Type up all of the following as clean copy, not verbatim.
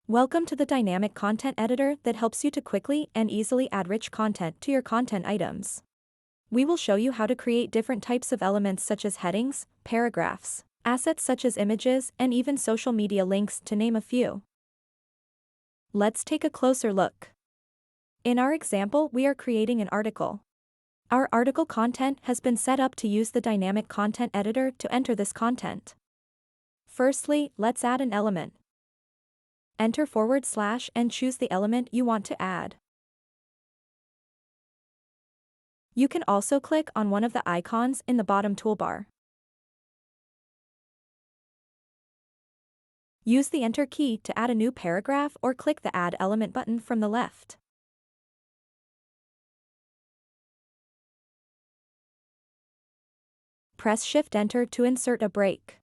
Welcome to the dynamic content editor that helps you to quickly and easily add rich content to your content items. We will show you how to create different types of elements such as headings, paragraphs, assets such as images, and even social media links, to name a few. Let's take a closer look. In our example, we are creating an article. Our article content has been set up to use the dynamic content editor to enter this content. Firstly, let's add an element. Enter / and choose the element you want to add. You can also click on one of the icons in the bottom toolbar. Use the Enter key to add a new paragraph or click the Add Element button from the left. Press Shift-Enter to insert a break.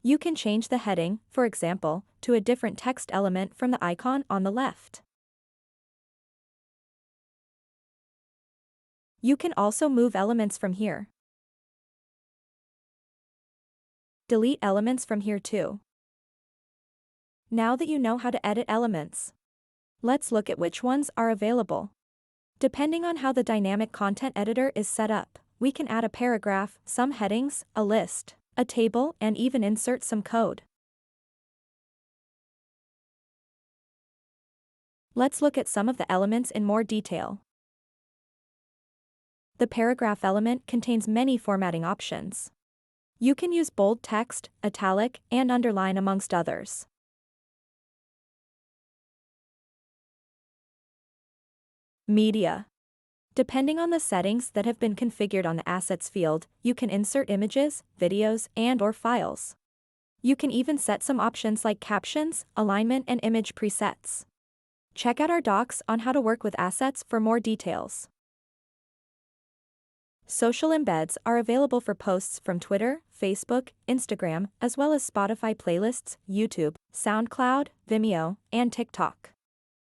You can change the heading, for example, to a different text element from the icon on the left. You can also move elements from here. Delete elements from here too. Now that you know how to edit elements, let's look at which ones are available. Depending on how the dynamic content editor is set up, we can add a paragraph, some headings, a list, a table, and even insert some code. Let's look at some of the elements in more detail. The paragraph element contains many formatting options. You can use bold text, italic, and underline amongst others. Media. Depending on the settings that have been configured on the Assets field, you can insert images, videos, and/or files. You can even set some options like captions, alignment, and image presets. Check out our docs on how to work with assets for more details. Social embeds are available for posts from Twitter, Facebook, Instagram, as well as Spotify playlists, YouTube, SoundCloud, Vimeo, and TikTok.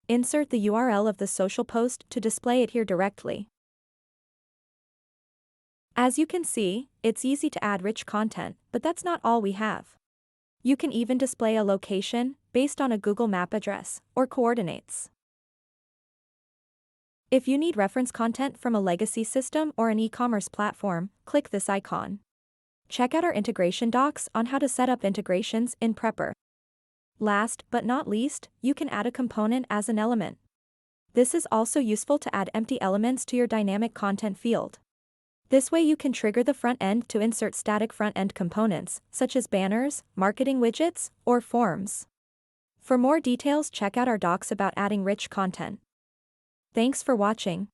Insert the URL of the social post to display it here directly. As you can see, it's easy to add rich content, but that's not all we have. You can even display a location based on a Google Map address or coordinates. If you need reference content from a legacy system or an e-commerce platform, click this icon. Check out our integration docs on how to set up integrations in Prepper. Last but not least, you can add a component as an element. This is also useful to add empty elements to your dynamic content field. This way you can trigger the front end to insert static front-end components, such as banners, marketing widgets, or forms. For more details, check out our docs about adding rich content. Thanks for watching.